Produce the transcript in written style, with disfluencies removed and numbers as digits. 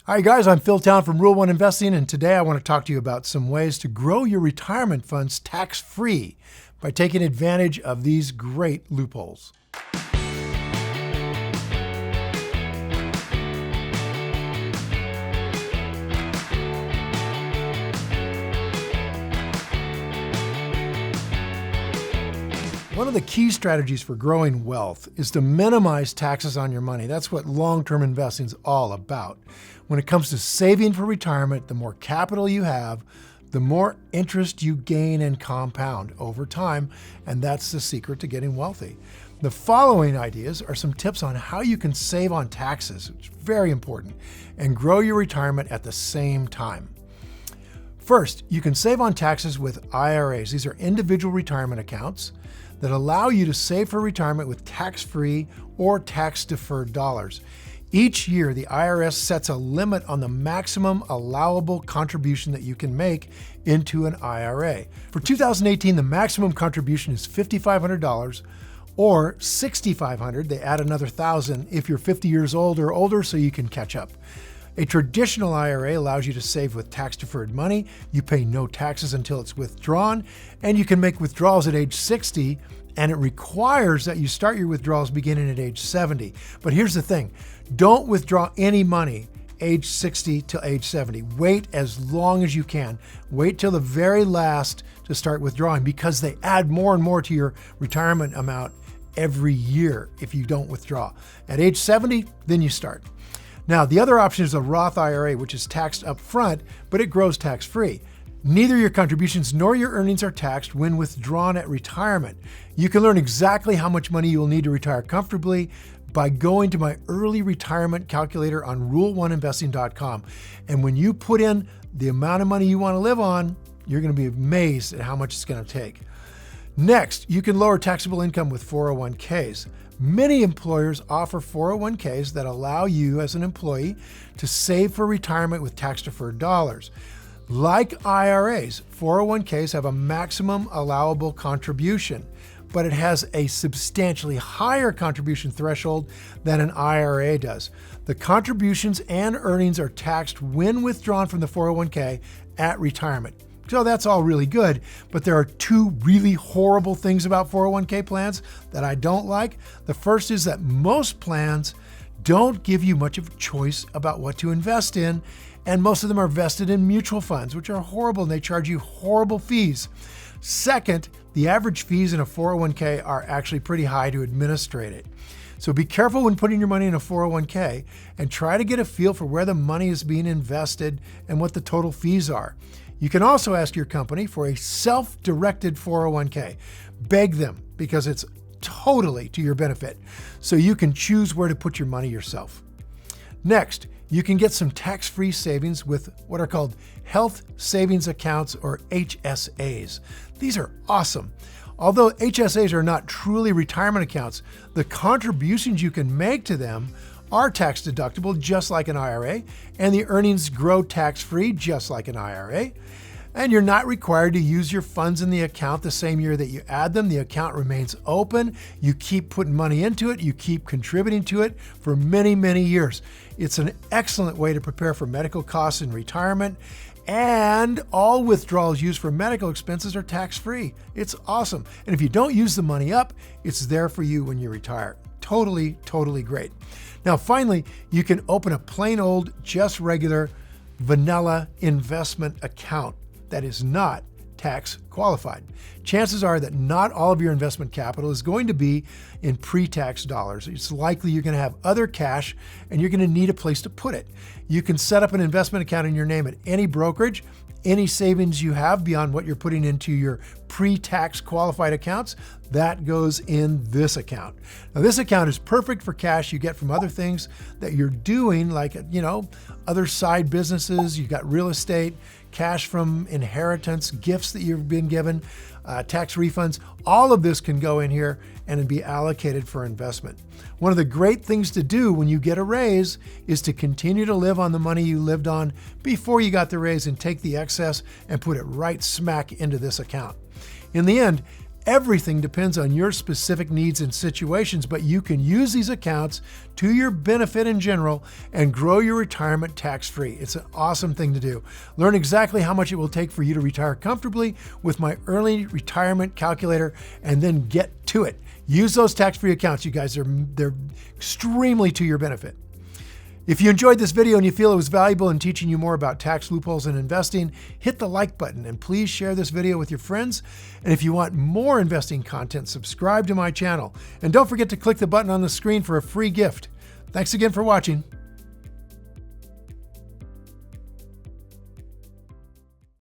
Hi guys, I'm Phil Town from Rule 1 Investing, and today I want to talk to you about some ways to grow your retirement funds tax-free by taking advantage of these great loopholes. One of the key strategies for growing wealth is to minimize taxes on your money. That's what long-term investing is all about. When it comes to saving for retirement, the more capital you have, the more interest you gain and compound over time, and that's the secret to getting wealthy. The following ideas are some tips on how you can save on taxes, which is very important, and grow your retirement at the same time. First, you can save on taxes with IRAs. These are individual retirement accounts that allow you to save for retirement with tax-free or tax-deferred dollars. Each year, the IRS sets a limit on the maximum allowable contribution that you can make into an IRA. For 2018, the maximum contribution is $5,500 or $6,500. They add another $1,000 if you're 50 years old or older, so you can catch up. A traditional IRA allows you to save with tax-deferred money. You pay no taxes until it's withdrawn, and you can make withdrawals at age 60, and it requires that you start your withdrawals beginning at age 70. But here's the thing, don't withdraw any money age 60 to age 70. Wait as long as you can. Wait till the very last to start withdrawing, because they add more and more to your retirement amount every year if you don't withdraw. At age 70, then you start. Now, the other option is a Roth IRA, which is taxed up front, but it grows tax-free. Neither your contributions nor your earnings are taxed when withdrawn at retirement. You can learn exactly how much money you will need to retire comfortably by going to my early retirement calculator on rule1investing.com. And when you put in the amount of money you want to live on, you're going to be amazed at how much it's going to take. Next, you can lower taxable income with 401ks. Many employers offer 401ks that allow you as an employee to save for retirement with tax-deferred dollars. Like IRAs, 401ks have a maximum allowable contribution, but it has a substantially higher contribution threshold than an IRA does. The contributions and earnings are taxed when withdrawn from the 401k at retirement. So that's all really good, but there are two really horrible things about 401k plans that I don't like. The first is that most plans don't give you much of a choice about what to invest in, and most of them are vested in mutual funds, which are horrible, and they charge you horrible fees. Second, the average fees in a 401k are actually pretty high to administrate it. So be careful when putting your money in a 401k and try to get a feel for where the money is being invested and what the total fees are. You can also ask your company for a self-directed 401k. Beg them, because it's totally to your benefit, so you can choose where to put your money yourself. Next, you can get some tax-free savings with what are called health savings accounts, or HSAs. These are awesome. Although HSAs are not truly retirement accounts, the contributions you can make to them are tax deductible just like an IRA, and the earnings grow tax-free just like an IRA. And you're not required to use your funds in the account the same year that you add them. The account remains open. You keep putting money into it. You keep contributing to it for many, many years. It's an excellent way to prepare for medical costs in retirement, and all withdrawals used for medical expenses are tax-free. It's awesome. And if you don't use the money up, it's there for you when you retire. Totally, totally great. Now, finally, you can open a plain old, just regular, vanilla investment account that is not tax qualified. Chances are that not all of your investment capital is going to be in pre-tax dollars. It's likely you're going to have other cash, and you're going to need a place to put it. You can set up an investment account in your name at any brokerage. Any savings you have beyond what you're putting into your pre-tax qualified accounts, that goes in this account. Now, this account is perfect for cash you get from other things that you're doing, like, other side businesses. You got real estate, cash from inheritance, gifts that you've been given, tax refunds. All of this can go in here and be allocated for investment. One of the great things to do when you get a raise is to continue to live on the money you lived on before you got the raise, and take the excess and put it right smack into this account. In the end, Everything depends on your specific needs and situations, but you can use these accounts to your benefit in general and grow your retirement tax-free. It's an awesome thing to do. Learn exactly how much it will take for you to retire comfortably with my early retirement calculator, and then get to it. Use those tax-free accounts, you guys. They're extremely to your benefit. If you enjoyed this video and you feel it was valuable in teaching you more about tax loopholes and investing, hit the like button and please share this video with your friends. And if you want more investing content, subscribe to my channel. And don't forget to click the button on the screen for a free gift. Thanks again for watching.